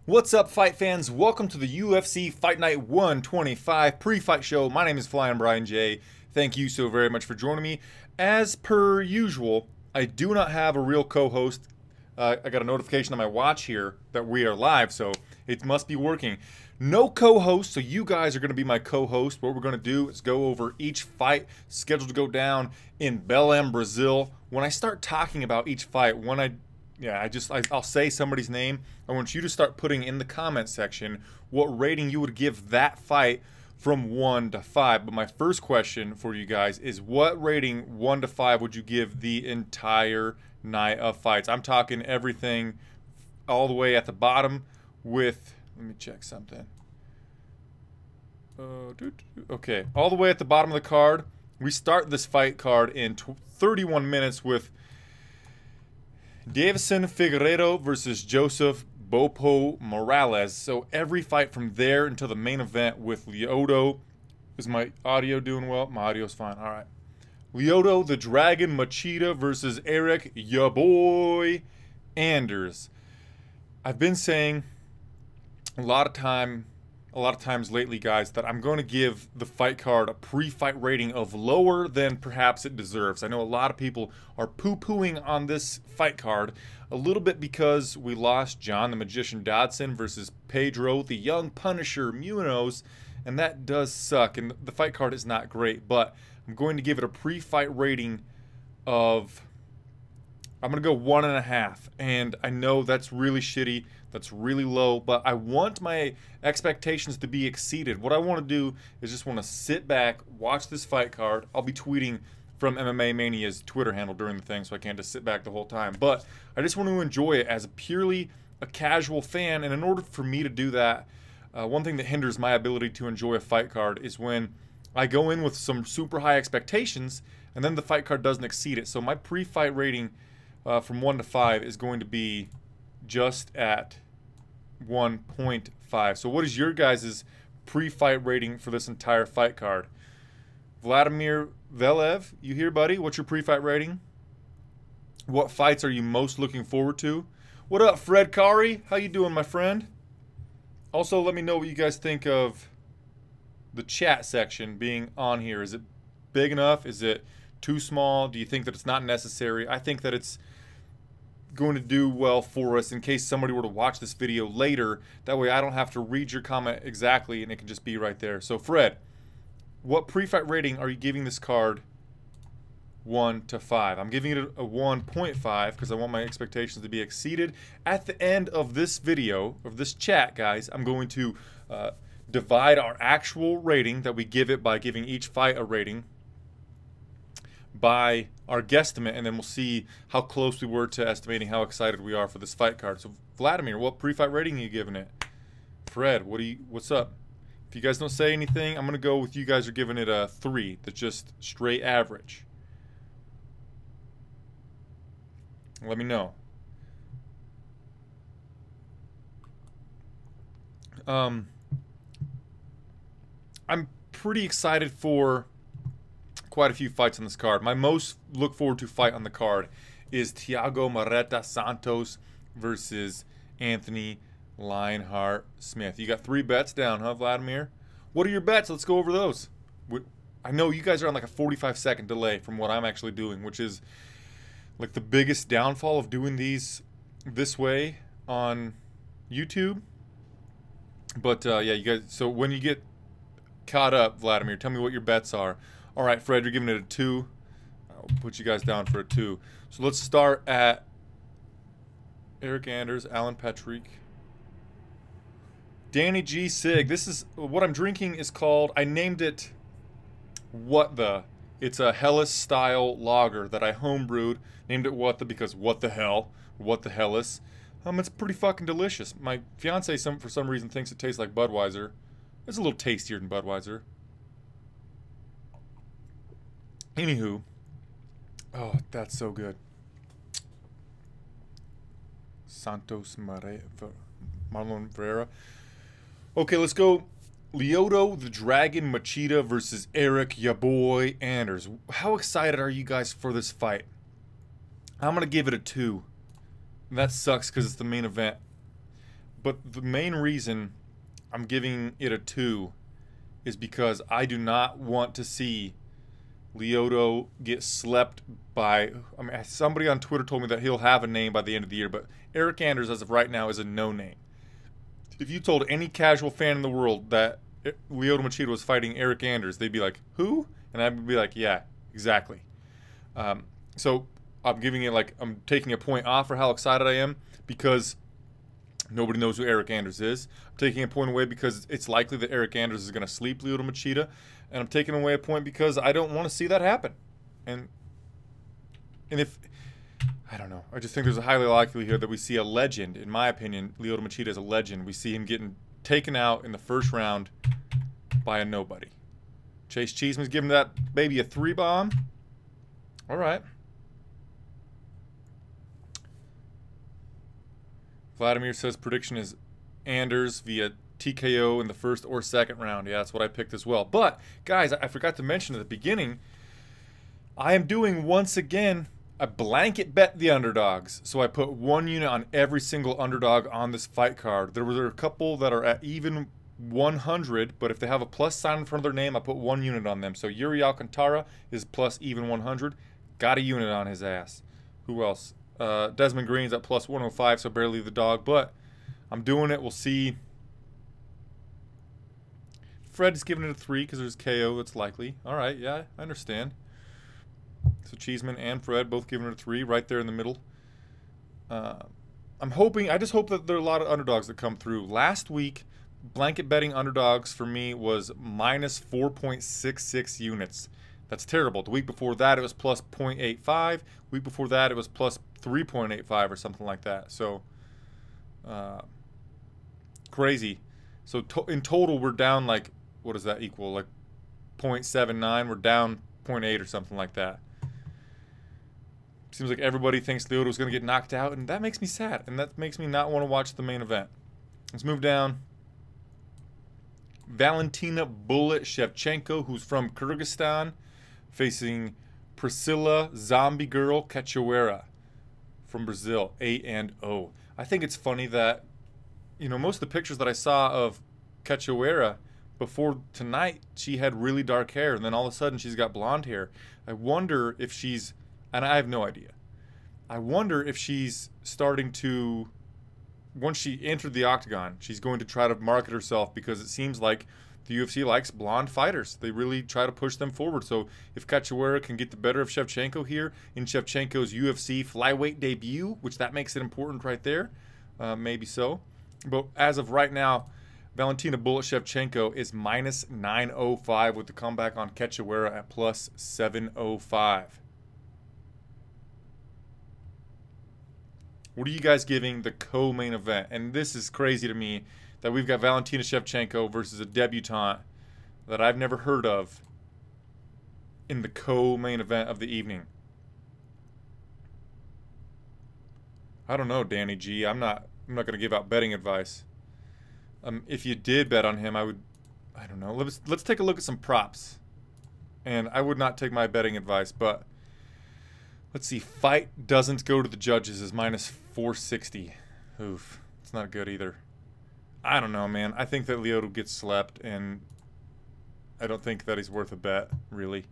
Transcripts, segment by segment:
What's up, fight fans? Welcome to the UFC Fight Night 125 pre-fight show. My name is Flying Brian J. Thank you so very much for joining me. As per usual, I do not have a real co-host. I got a notification on my watch here that we are live, so it must be working. No co-host, so you guys are going to be my co-host. What we're going to do is go over each fight scheduled to go down in Belém, Brazil. When I start talking about each fight, I'll say somebody's name. I want you to start putting in the comment section what rating you would give that fight from 1 to 5. But my first question for you guys is, what rating 1 to 5 would you give the entire night of fights? I'm talking everything all the way at the bottom with, let me check something. Okay, all the way at the bottom of the card. We start this fight card in 31 minutes with Davison Figueiredo versus Joseph Bopo Morales. So every fight from there until the main event with Lyoto. Is my audio doing well? My audio's fine. All right. Lyoto the Dragon Machida versus Eric ya boy Anders. I've been saying a lot of times lately, guys, that I'm going to give the fight card a pre-fight rating of lower than perhaps it deserves. I know a lot of people are poo-pooing on this fight card a little bit because we lost John the Magician Dodson versus Pedro the Young Punisher Munoz, and that does suck, and the fight card is not great, but I'm going to give it a pre-fight rating of, I'm going to go 1.5, and I know that's really shitty. That's really low, but I want my expectations to be exceeded. What I want to do is just want to sit back, watch this fight card. I'll be tweeting from MMA Mania's Twitter handle during the thing, so I can't just sit back the whole time. But I just want to enjoy it as purely a casual fan, and in order for me to do that, one thing that hinders my ability to enjoy a fight card is when I go in with some super high expectations, and then the fight card doesn't exceed it. So my pre-fight rating from 1 to 5 is going to be just at 1.5. So what is your guys' pre-fight rating for this entire fight card? Vladimir Velev, you here, buddy? What's your pre-fight rating? What fights are you most looking forward to? What up, Fred Kari? How you doing, my friend? Also, let me know what you guys think of the chat section being on here. Is it big enough? Is it too small? Do you think that it's not necessary? I think that it's going to do well for us in case somebody were to watch this video later. That way I don't have to read your comment exactly and it can just be right there. So Fred, what pre-fight rating are you giving this card 1 to 5? I'm giving it a 1.5 because I want my expectations to be exceeded. At the end of this video, of this chat, guys, I'm going to divide our actual rating that we give it by giving each fight a rating by our guesstimate, and then we'll see how close we were to estimating how excited we are for this fight card. So Vladimir, what pre-fight rating are you giving it? Fred, what's up? If you guys don't say anything, I'm gonna go with you guys are giving it a 3. That's just straight average. Let me know. I'm pretty excited for quite a few fights on this card. My most look forward to fight on the card is Thiago Marreta Santos versus Anthony Lionheart Smith. You got 3 bets down, huh, Vladimir? What are your bets? Let's go over those. I know you guys are on like a 45-second delay from what I'm actually doing, which is like the biggest downfall of doing these this way on YouTube. But yeah, you guys, so when you get caught up, Vladimir, tell me what your bets are. All right, Fred, you're giving it a 2. I'll put you guys down for a 2. So let's start at Eric Anders, Alan Patrick, Danny G. Sig. This is what I'm drinking is called, I named it What The. It's a Hellas style lager that I homebrewed. Named it What The because what the hell? What the Hellas? It's pretty fucking delicious. My fiance for some reason thinks it tastes like Budweiser. It's a little tastier than Budweiser. Anywho, oh, that's so good. Santos Marlon Ferreira. Okay, let's go. Lyoto the Dragon Machida versus Eric ya boy Anders. How excited are you guys for this fight? I'm going to give it a 2. That sucks because it's the main event. But the main reason I'm giving it a 2 is because I do not want to see Lyoto get slept by, I mean, somebody on Twitter told me that he'll have a name by the end of the year, but Eric Anders, as of right now, is a no-name. If you told any casual fan in the world that Lyoto Machida was fighting Eric Anders, they'd be like, who? And I'd be like, yeah, exactly. So I'm giving it like, I'm taking a point off for how excited I am because nobody knows who Eric Anders is. I'm taking a point away because it's likely that Eric Anders is going to sleep Lyoto Machida. And I'm taking away a point because I don't want to see that happen. And if, I don't know, I just think there's a highly likelihood that we see a legend. In my opinion, Lyoto Machida is a legend. We see him getting taken out in the first round by a nobody. Chase Cheeseman's giving that baby a 3-bomb. All right. Vladimir says prediction is Anders via TKO in the first or second round. Yeah, that's what I picked as well. But, guys, I forgot to mention at the beginning, I am doing, once again, a blanket bet the underdogs. So I put 1 unit on every single underdog on this fight card. There were a couple that are at even 100, but if they have a plus sign in front of their name, I put 1 unit on them. So Yuri Alcantara is plus even 100. Got a unit on his ass. Who else? Desmond Green's at plus 105, so barely the dog. But I'm doing it. We'll see. Fred's giving it a 3 because there's KO that's likely. All right, yeah, I understand. So Cheeseman and Fred both giving it a 3 right there in the middle. I'm hoping, I just hope that there are a lot of underdogs that come through. Last week, blanket betting underdogs for me was minus 4.66 units. That's terrible. The week before that, it was plus 0.85. Week before that, it was plus 3.85 or something like that. So, crazy. So in total, we're down like, what does that equal? Like 0.79. We're down 0.8 or something like that. Seems like everybody thinks Lyoto is going to get knocked out, and that makes me sad. And that makes me not want to watch the main event. Let's move down. Valentina Bullet Shevchenko, who's from Kyrgyzstan, facing Priscilla Zombie Girl Cachoeira from Brazil, 8-0. I think it's funny that, you know, most of the pictures that I saw of Cachoeira before tonight, she had really dark hair, and then all of a sudden she's got blonde hair. I wonder if she's, and I have no idea, I wonder if she's starting to, once she entered the octagon, she's going to try to market herself, because it seems like the UFC likes blonde fighters. They really try to push them forward. So if Cachoeira can get the better of Shevchenko here in Shevchenko's UFC flyweight debut, which that makes it important right there, maybe so. But as of right now, Valentina Bullet Shevchenko is minus 905 with the comeback on Cachoeira at plus 705. What are you guys giving the co-main event? And this is crazy to me that we've got Valentina Shevchenko versus a debutante that I've never heard of in the co-main event of the evening. I don't know, Danny G. I'm not going to give out betting advice. If you did bet on him, I don't know. Let's take a look at some props. And I would not take my betting advice, but let's see. Fight doesn't go to the judges is minus 460. Oof. It's not good either. I don't know, man. I think that Lyoto gets slept, and I don't think that he's worth a bet, really.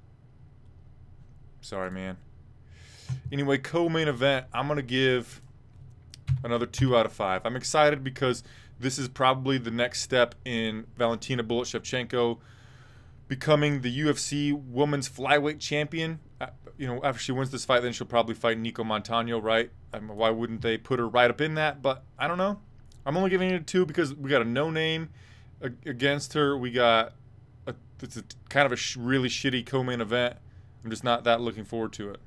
Sorry, man. Anyway, co-main event, I'm going to give another 2 out of 5. I'm excited because this is probably the next step in Valentina Bullet Shevchenko becoming the UFC Women's Flyweight Champion. You know, after she wins this fight, then she'll probably fight Nico Montano, right? I mean, why wouldn't they put her right up in that? But I don't know. I'm only giving it a 2 because we got a no-name against her. We got it's a kind of a really shitty co-main event. I'm just not that looking forward to it.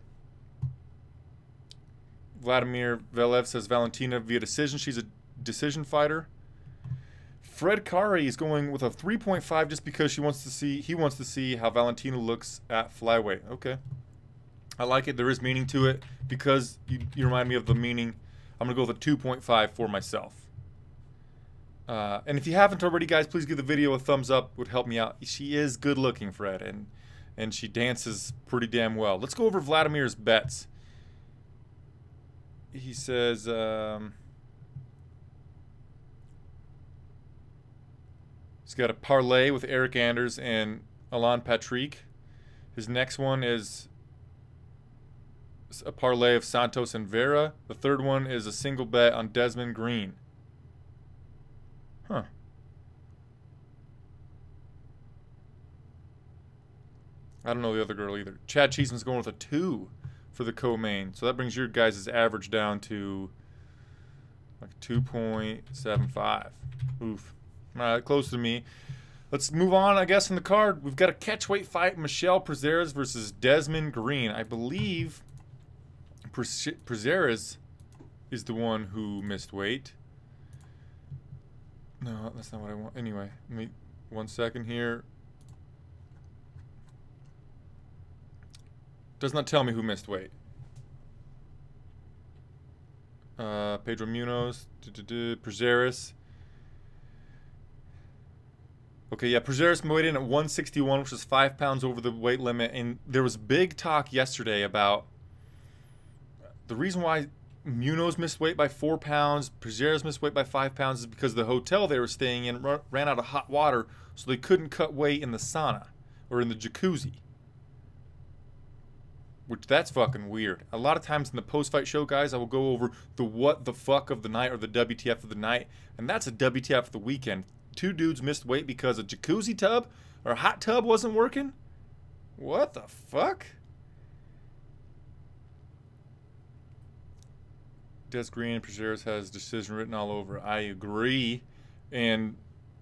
Vladimir Velev says Valentina via decision. She's a decision fighter. Fred Kari is going with a 3.5 just because he wants to see how Valentina looks at flyweight. Okay. I like it. There is meaning to it because you remind me of the meaning. I'm going to go with a 2.5 for myself. And if you haven't already, guys, please give the video a thumbs up. It would help me out. She is good looking, Fred, and she dances pretty damn well. Let's go over Vladimir's bets. He says He's got a parlay with Eric Anders and Alan Patrick. His next one is a parlay of Santos and Vera. The third one is a single bet on Desmond Green. Huh. I don't know the other girl either. Chad Cheeseman's going with a 2 for the co-main. So that brings your guys' average down to like 2.75. Oof. All right, close to me. Let's move on, I guess, in the card. We've got a catchweight fight. Michelle Prazeres versus Desmond Green. I believe Prazeres is the one who missed weight. No, that's not what I want. Anyway, let me 1 second here. Does not tell me who missed weight. Pedro Munoz, Prazeres. Okay, yeah, Prazeres weighed in at 161, which is 5 pounds over the weight limit. And there was big talk yesterday about the reason why Munoz missed weight by 4 pounds, Prazeres missed weight by 5 pounds is because the hotel they were staying in ran out of hot water, so they couldn't cut weight in the sauna or in the jacuzzi. Which, that's fucking weird. A lot of times in the post-fight show, guys, I will go over the what the fuck of the night or the WTF of the night. And that's a WTF of the weekend. 2 dudes missed weight because a jacuzzi tub or a hot tub wasn't working? What the fuck? Des Green, Prazeres has decision written all over. I agree. And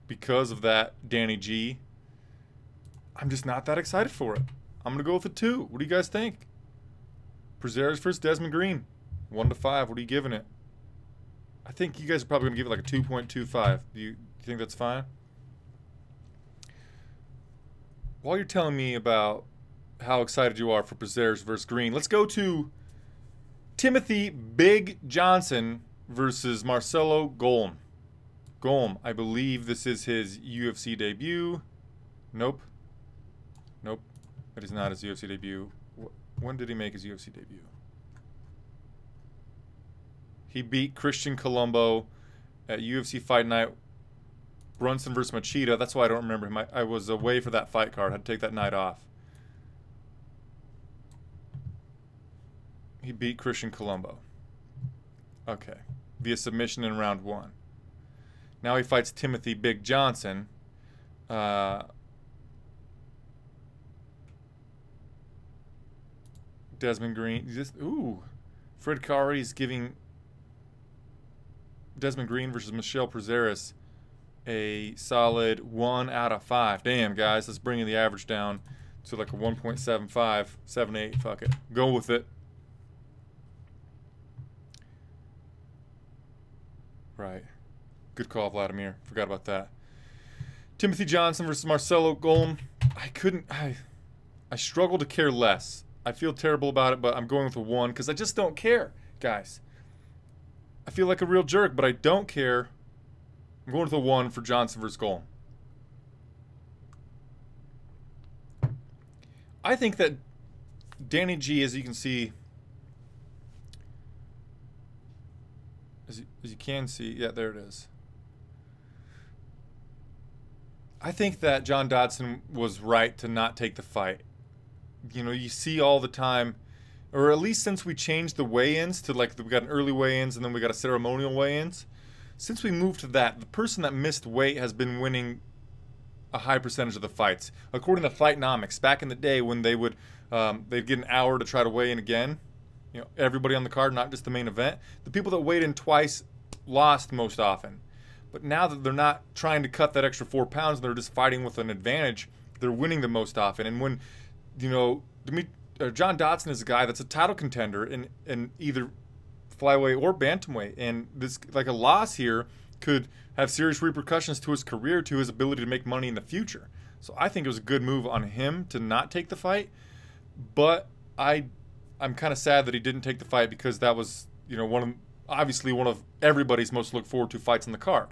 because of that, Danny G, I'm just not that excited for it. I'm going to go with a 2. What do you guys think? Prazeres versus Desmond Green. 1 to 5. What are you giving it? I think you guys are probably going to give it like a 2.25. Do you think that's fine? While you're telling me about how excited you are for Prazeres versus Green, let's go to Timothy Big Johnson versus Marcelo Golm. Golm, I believe this is his UFC debut. Nope. Nope. That is not his UFC debut. When did he make his UFC debut? He beat Christian Colombo at UFC Fight Night. Brunson versus Machida. That's why I don't remember him. I was away for that fight card. I had to take that night off. He beat Christian Colombo. Okay. Via submission in round 1. Now he fights Timothy Big Johnson. Desmond Green. Ooh. Fred Kari is giving Desmond Green versus Michelle Prazeres a solid 1 out of 5. Damn, guys. Let's bring the average down to like a 1.75, 78. Fuck it. Go with it. Right. Good call, Vladimir. Forgot about that. Timothy Johnson versus Marcelo Golm. I struggle to care less. I feel terrible about it, but I'm going with a 1 because I just don't care, guys. I feel like a real jerk, but I don't care. I'm going with a 1 for Johnson versus Golm. I think that Danny G, as you can see, as you can see, yeah, there it is. I think that John Dodson was right to not take the fight. You know, you see all the time, or at least since we changed the weigh-ins to like, we got an early weigh-ins and then we got a ceremonial weigh-ins. Since we moved to that, the person that missed weight has been winning a high percentage of the fights. According to Fightnomics, back in the day when they would, they'd get an hour to try to weigh in again. You know, everybody on the card, not just the main event. The people that weighed in twice lost most often. But now that they're not trying to cut that extra 4 pounds, they're just fighting with an advantage, they're winning the most often. And when, you know, John Dodson is a guy that's a title contender in either flyweight or bantamweight, and this, like, a loss here could have serious repercussions to his career, to his ability to make money in the future. So I think it was a good move on him to not take the fight, but I'm kind of sad that he didn't take the fight because that was, you know, obviously one of everybody's most look forward to fights on the card.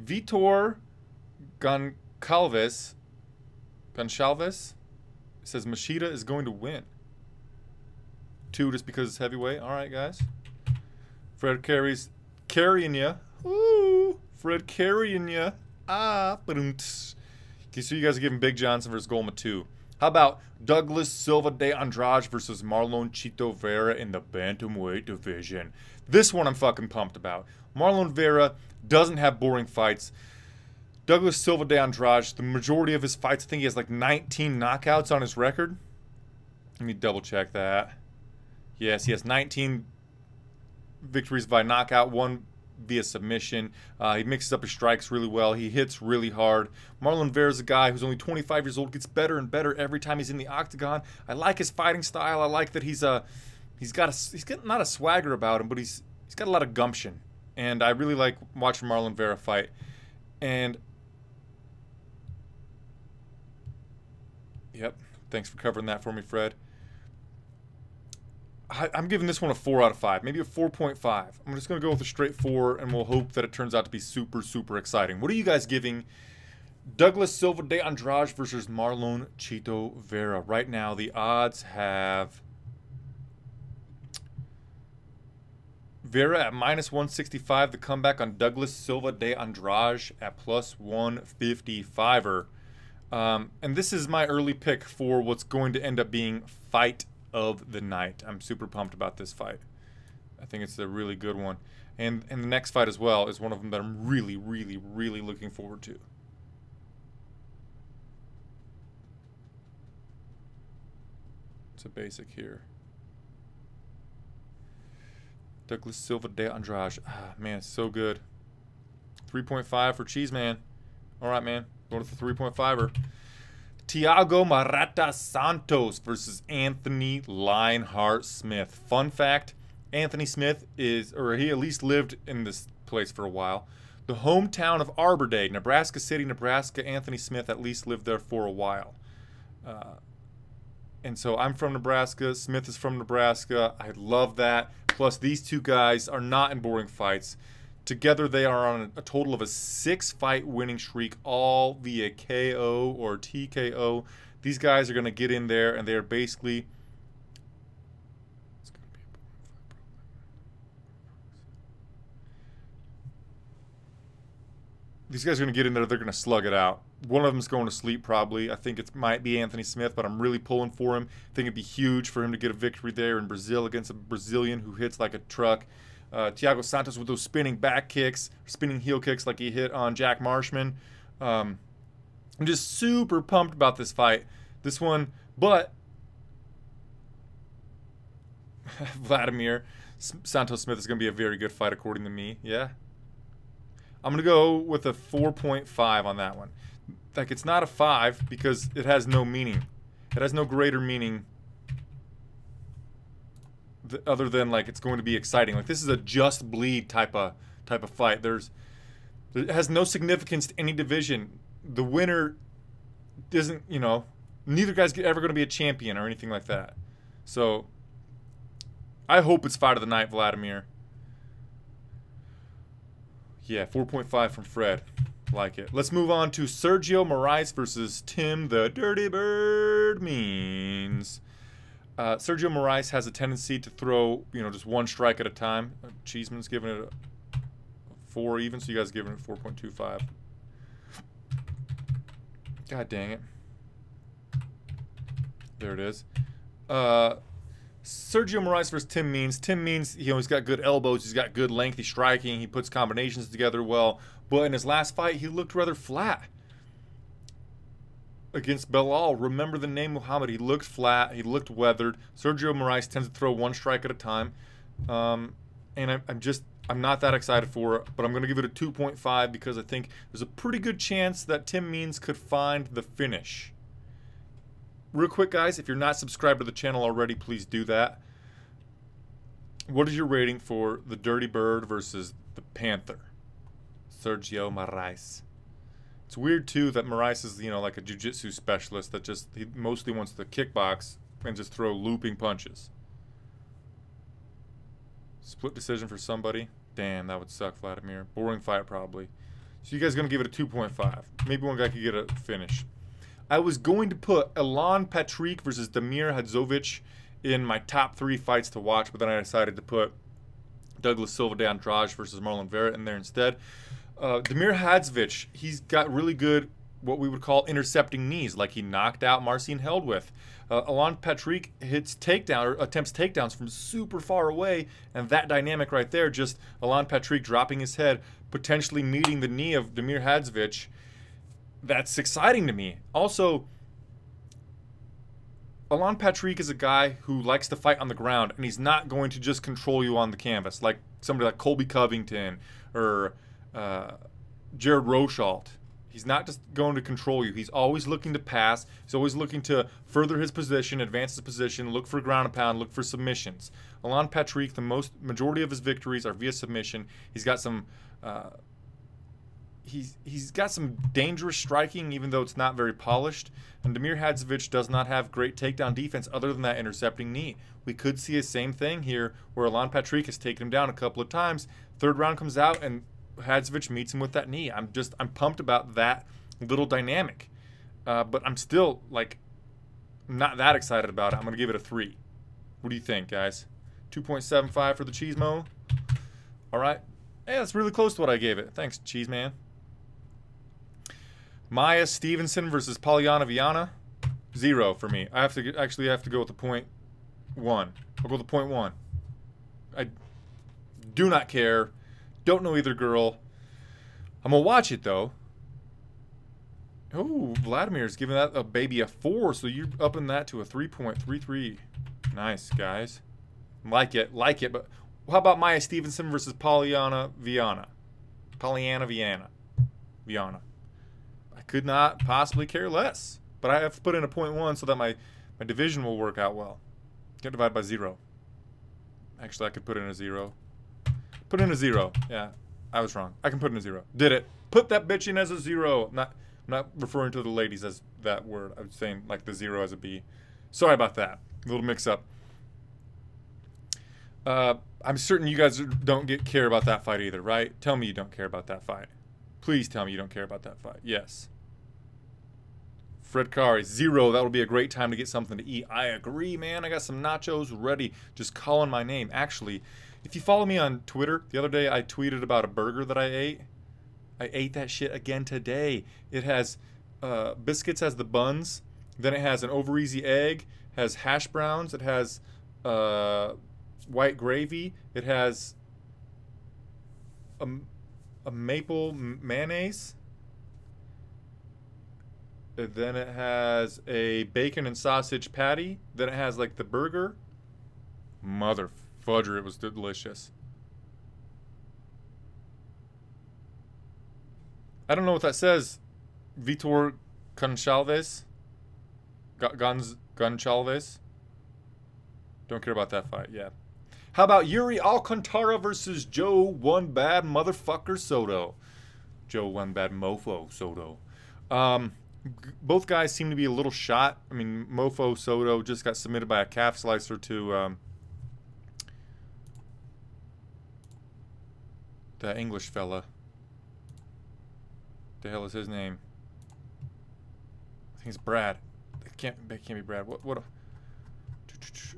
Vitor Goncalves says Machida is going to win. 2 just because it's heavyweight. All right, guys. Fred Carey's carrying ya. Ooh, Fred carrying ya. Okay, so you guys are giving Big Johnson versus Golma 2. How about Douglas Silva de Andrade versus Marlon Chito Vera in the bantamweight division? This one I'm fucking pumped about. Marlon Vera doesn't have boring fights. Douglas Silva de Andrade, the majority of his fights, I think he has like 19 knockouts on his record. Let me double check that. Yes, he has 19 victories by knockout, 1 via submission. He mixes up his strikes really well. He hits really hard. Marlon Vera's a guy who's only 25 years old, gets better and better every time he's in the octagon. I like his fighting style. I like that he's got not a swagger about him, but he's got a lot of gumption. And I really like watching Marlon Vera fight. And yep, thanks for covering that for me, Fred. I'm giving this one a 4 out of 5, maybe a 4.5. I'm just going to go with a straight 4, and we'll hope that it turns out to be super, super exciting. What are you guys giving Douglas Silva de Andrade versus Marlon Chito Vera? Right now, the odds have Vera at -165, the comeback on Douglas Silva de Andrade at +155. And this is my early pick for what's going to end up being fight of the night. I'm super pumped about this fight. I think it's a really good one. And the next fight as well is one of them that I'm really, really, really looking forward to. It's a basic here. Douglas Silva de Andrade. Ah, man, it's so good. 3.5 for Cheese Man. All right, man. Going with the 3.5er. Thiago Marata Santos versus Anthony Lionheart Smith. Fun fact, Anthony Smith he at least lived in this place for a while. The hometown of Arbor Day, Nebraska City, Nebraska. Anthony Smith at least lived there for a while. And so I'm from Nebraska. Smith is from Nebraska. I love that. Plus, these two guys are not in boring fights. Together, they are on a total of a 6-fight winning streak, all via KO or TKO. These guys are going to get in there, and they are basically... These guys are going to get in there, they're going to slug it out. One of them's going to sleep probably. I think it might be Anthony Smith, but I'm really pulling for him. I think it'd be huge for him to get a victory there in Brazil against a Brazilian who hits like a truck. Thiago Santos with those spinning back kicks, spinning heel kicks like he hit on Jack Marshman. I'm just super pumped about this fight. This one, but Vladimir Santos Smith is going to be a very good fight according to me. Yeah. I'm going to go with a 4.5 on that one. Like, it's not a 5 because it has no meaning. It has no greater meaning other than, like, it's going to be exciting. Like, this is a just bleed type of fight. It has no significance to any division. The winner isn't, you know, neither guy's ever going to be a champion or anything like that. So, I hope it's fight of the night, Vladimir. Yeah, 4.5 from Fred. Like it. Let's move on to Sergio Moraes versus Tim the Dirty Bird Means. Sergio Moraes has a tendency to throw, you know, just one strike at a time. Cheeseman's giving it a 4 even, so you guys are giving it 4.25. God dang it. There it is. Sergio Moraes versus Tim Means. Tim Means, you know, he's got good elbows. He's got good lengthy striking. He puts combinations together well. But in his last fight, he looked rather flat against Belal. Remember the name Muhammad. He looked flat. He looked weathered. Sergio Moraes tends to throw one strike at a time. And I'm not that excited for it. But I'm going to give it a 2.5 because I think there's a pretty good chance that Tim Means could find the finish. Real quick, guys, if you're not subscribed to the channel already, please do that. What is your rating for the Dirty Bird versus the Panther? Sergio Moraes. It's weird, too, that Moraes is, you know, like a jiu-jitsu specialist that he mostly wants to kickbox and just throw looping punches. Split decision for somebody? Damn, that would suck, Vladimir. Boring fight, probably. So you guys are going to give it a 2.5. Maybe one guy could get a finish. I was going to put Elan Patrick versus Damir Hadzovic in my top 3 fights to watch, but then I decided to put Douglas Silva de Andrade versus Marlon Vera in there instead. Damir Hadzovic, he's got really good, what we would call intercepting knees, like he knocked out Marcin Held with. Alan Patrick hits takedown or attempts takedowns from super far away, and that dynamic right there, just Alan Patrick dropping his head, potentially meeting the knee of Damir Hadzovic, that's exciting to me. Also, Alan Patrick is a guy who likes to fight on the ground, and he's not going to just control you on the canvas, like somebody like Colby Covington or Jared Rosholt. He's not just going to control you. He's always looking to pass. He's always looking to further his position, advance his position, look for ground and pound, look for submissions. Alan Patrick, the majority of his victories are via submission. He's got some he's got some dangerous striking, even though it's not very polished. And Damir Hadzovic does not have great takedown defense other than that intercepting knee. We could see the same thing here, where Alan Patrick has taken him down a couple of times. Third round comes out and Hadzovic meets him with that knee. I'm pumped about that little dynamic, but I'm still like not that excited about it. I'm gonna give it a 3. What do you think, guys? 2.75 for the Cheese Mo. All right, hey, that's really close to what I gave it. Thanks, Cheese Man. Maya Stevenson versus Polyana Viana, 0 for me. I have to actually have to go with the 0.1. I'll go with the 0.1. I do not care. Don't know either girl. I'm gonna watch it though. Oh, Vladimir's giving that a baby a 4, so you're upping that to a 3.33. Nice, guys. Like it, but how about Maya Stevenson versus Polyana Viana? Viana. I could not possibly care less, but I have to put in a 0.1 so that my division will work out well. Get divided by 0. Actually, I could put in a 0. Put in a 0. Yeah, I was wrong. I can put in a 0. Did it. Put that bitch in as a 0. I'm not referring to the ladies as that word. I was saying like the 0 as a B. Sorry about that. A little mix up. I'm certain you guys don't care about that fight either, right? Tell me you don't care about that fight. Please tell me you don't care about that fight. Yes. Fred Kari, 0. That would be a great time to get something to eat. I agree, man. I got some nachos ready. Just calling my name. Actually, if you follow me on Twitter, the other day I tweeted about a burger that I ate. I ate that shit again today. It has biscuits as the buns. Then it has an over easy egg. Has hash browns. It has white gravy. It has a maple mayonnaise. And then it has a bacon and sausage patty. Then it has like the burger. Mother fudger, it was delicious. I don't know what that says. Vitor Goncalves. Goncalves. Don't care about that fight, yeah. How about Yuri Alcantara versus Joe One Bad Motherfucker Soto? Joe One Bad Mofo Soto. Both guys seem to be a little shot. I mean, Mofo Soto just got submitted by a calf slicer to the English fella. The hell is his name? I think it's Brad. It can't be Brad. What?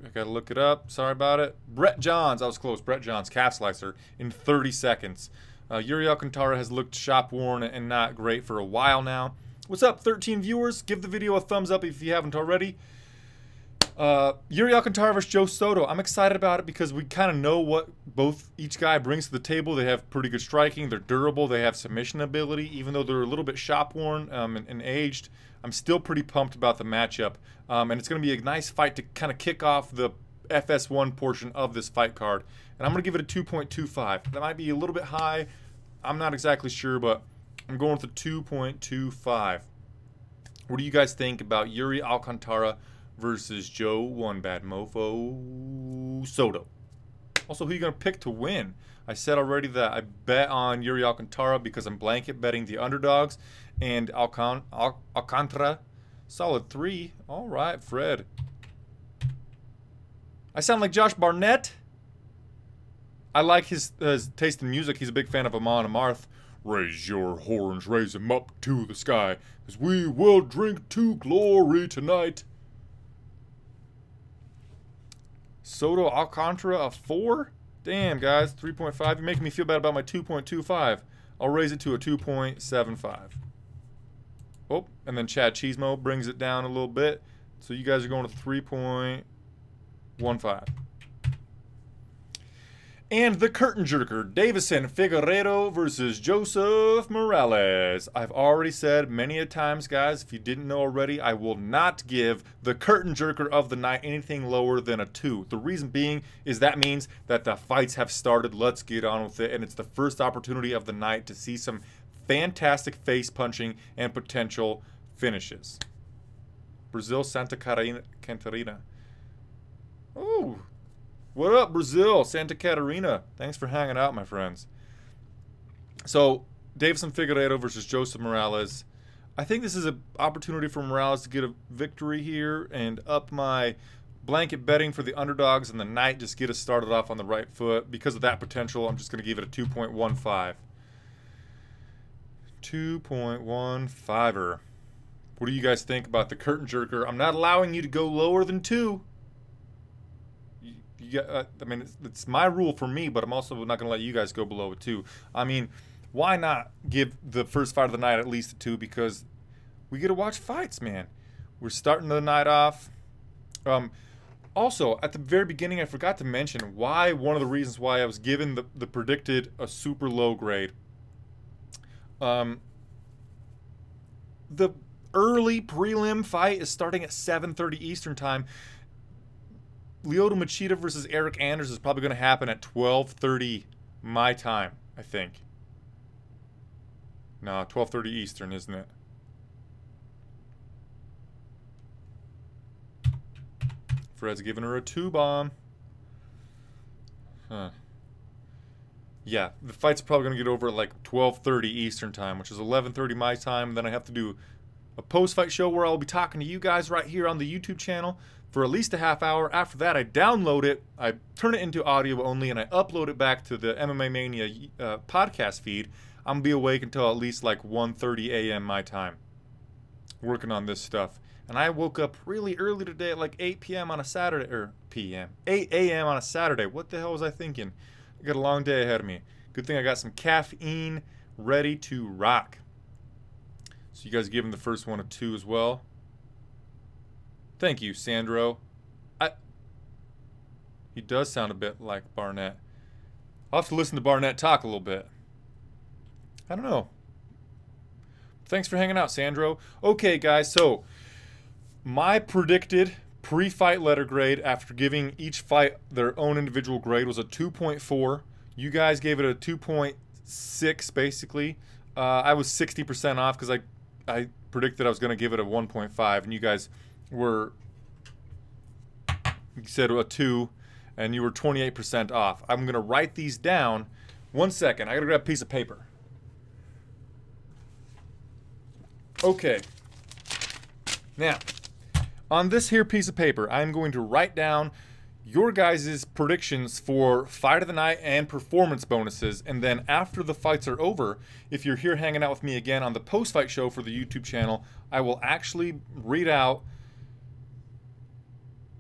I gotta look it up. Sorry about it. Brett Johns. I was close. Brett Johns, calf slicer in 30 seconds. Yuri Alcantara has looked shop worn and not great for a while now. What's up, 13 viewers? Give the video a thumbs up if you haven't already. Yuri Alcantara versus Joe Soto. I'm excited about it because we kind of know what each guy brings to the table. They have pretty good striking. They're durable. They have submission ability. Even though they're a little bit shop worn and aged, I'm still pretty pumped about the matchup. And it's going to be a nice fight to kind of kick off the FS1 portion of this fight card. And I'm going to give it a 2.25. That might be a little bit high. I'm not exactly sure, but I'm going with a 2.25. What do you guys think about Yuri Alcantara versus Joe One Bad Mofo Soto? Also, who are you going to pick to win? I said already that I bet on Yuri Alcantara because I'm blanket betting the underdogs. And Alcantara, solid 3. All right, Fred. I sound like Josh Barnett. I like his taste in music. He's a big fan of Amon Amarth. Raise your horns, raise them up to the sky, 'cause we will drink to glory tonight. Soto Alcantara a 4? Damn, guys, 3.5. You're making me feel bad about my 2.25. I'll raise it to a 2.75. Oh, and then Chad Cheesemo brings it down a little bit. So you guys are going to 3.15. And the curtain jerker, Davison Figueiredo versus Joseph Morales. I've already said many a times, guys, if you didn't know already, I will not give the curtain jerker of the night anything lower than a 2. The reason being is that means that the fights have started. Let's get on with it. And it's the first opportunity of the night to see some fantastic face punching and potential finishes. Brazil, Santa Catarina. Oh. What up, Brazil? Santa Catarina. Thanks for hanging out, my friends. So, Davison Figueiredo versus Joseph Morales. I think this is an opportunity for Morales to get a victory here and up my blanket betting for the underdogs in the night. Just get us started off on the right foot. Because of that potential, I'm just going to give it a 2.15. 2.15er. What do you guys think about the curtain jerker? I'm not allowing you to go lower than 2. I mean, it's my rule for me, but I'm also not going to let you guys go below a 2. I mean, why not give the first fight of the night at least a 2? Because we get to watch fights, man. We're starting the night off. Also, at the very beginning, I forgot to mention why one of the reasons why I was given the predicted a super low grade. The early prelim fight is starting at 7:30 Eastern time. Lyoto Machida versus Eric Anders is probably going to happen at 12:30 my time, I think. No, 12:30 Eastern, isn't it? Fred's giving her a 2-bomb. Huh. Yeah, the fight's probably going to get over at like 12:30 Eastern time, which is 11:30 my time. Then I have to do a post-fight show where I'll be talking to you guys right here on the YouTube channel for at least a half hour. After that, I download it, I turn it into audio only, and I upload it back to the MMA Mania podcast feed. I'm going to be awake until at least like 1:30 a.m. my time, working on this stuff. And I woke up really early today at like 8 p.m. on a Saturday, or 8 a.m. on a Saturday. What the hell was I thinking? I got a long day ahead of me. Good thing I got some caffeine ready to rock. So you guys giving the first one a 2 as well. Thank you, Sandro. He does sound a bit like Barnett. I'll have to listen to Barnett talk a little bit. I don't know. Thanks for hanging out, Sandro. Okay, guys, so my predicted pre-fight letter grade after giving each fight their own individual grade was a 2.4. You guys gave it a 2.6, basically. I was 60% off because I predicted I was going to give it a 1.5, and you guys you said a 2, and you were 28% off. I'm going to write these down. 1 second. I got to grab a piece of paper. Okay. Now, on this here piece of paper, I'm going to write down your guys' predictions for fight of the night and performance bonuses. And then after the fights are over, if you're here hanging out with me again on the post-fight show for the YouTube channel, I will actually read out,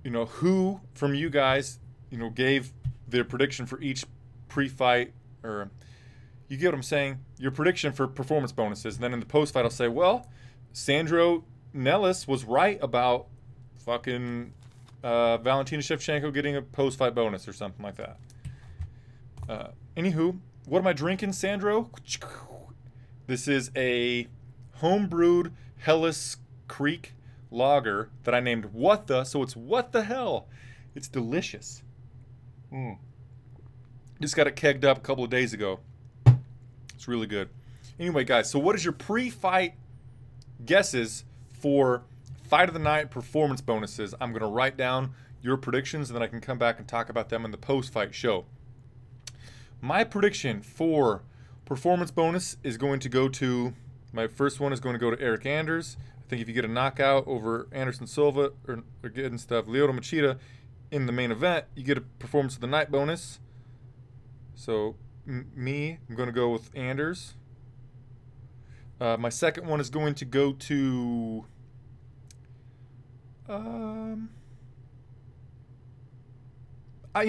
you know, who from you guys, you know, gave their prediction for each pre-fight, or you get what I'm saying? Your prediction for performance bonuses. And then in the post-fight, I'll say, well, Sandro Nellis was right about fucking Valentina Shevchenko getting a post-fight bonus or something like that. Anywho, what am I drinking, Sandro? This is a home-brewed Hellas Creek lager that I named What The, so it's what the hell. It's delicious. Just got it kegged up a couple of days ago. It's really good. Anyway, guys, so what is your pre-fight guesses for fight of the night performance bonuses? I'm going to write down your predictions, and then I can come back and talk about them in the post-fight show. My prediction for performance bonus is going to go to, my first one is going to go to Eric Anders. I think if you get a knockout over Anderson Silva or getting stuff, Lyoto Machida in the main event, you get a performance of the night bonus. So I'm going to go with Anders. My second one is going to go to you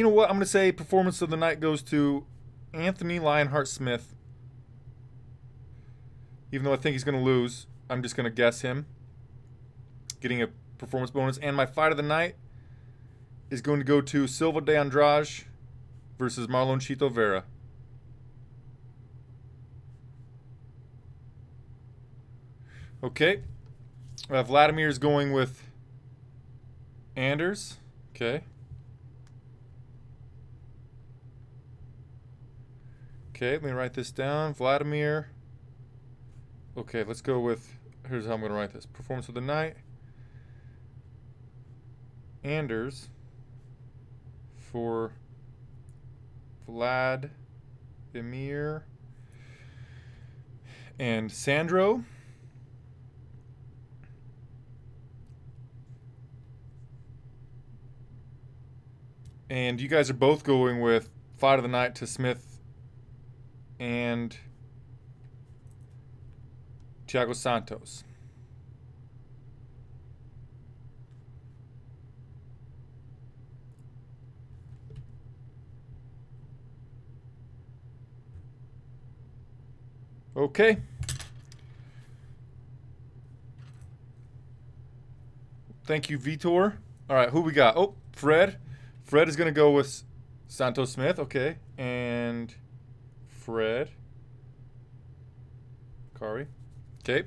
know what? I'm going to say performance of the night goes to Anthony Lionheart Smith Even though I think he's going to lose, I'm just going to guess him. Getting a performance bonus. And my fight of the night is going to go to Silva de Andrade versus Marlon Chito Vera. Okay. Vladimir's going with Anders. Okay. Okay, let me write this down. Vladimir. Okay, let's go with, here's how I'm going to write this. Performance of the night. Anders for Vladimir and Sandro. And you guys are both going with fight of the night to Smith and Thiago Santos. Okay. Thank you, Vitor. All right, who we got? Oh, Fred. Fred is going to go with Santos Smith. Okay. And Fred. Kari. Okay.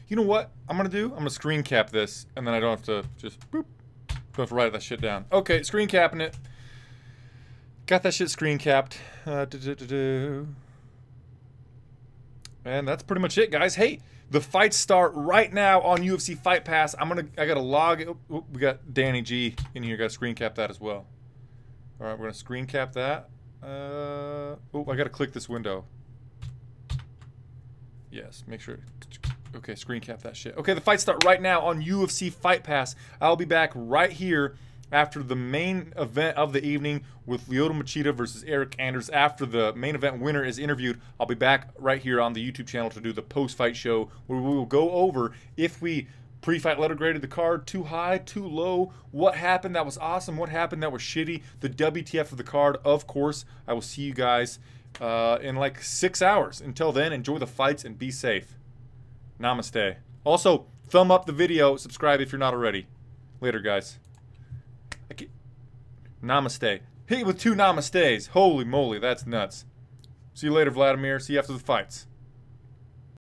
You know what I'm going to do? I'm going to screen cap this, and then I don't have to just boop. Don't have to write that shit down. Okay, screen capping it. Got that shit screen capped. And that's pretty much it, guys. Hey, the fights start right now on UFC Fight Pass. I gotta log. Oh, we got Danny G in here. Got to screen cap that as well. All right, we're gonna screen cap that. Oh, I gotta click this window. Yes, make sure. Okay, screen cap that shit. Okay, the fights start right now on UFC Fight Pass. I'll be back right here after the main event of the evening with Lyoto Machida versus Eric Anders. After the main event winner is interviewed, I'll be back right here on the YouTube channel to do the post-fight show where we will go over if we pre-fight letter graded the card too high, too low, what happened that was awesome, what happened that was shitty, the WTF of the card, of course. I will see you guys in like 6 hours. Until then, enjoy the fights and be safe. Namaste. Also, thumb up the video, subscribe if you're not already. Later, guys. Namaste. Hit you with 2 namastes. Holy moly, that's nuts. See you later, Vladimir. See you after the fights.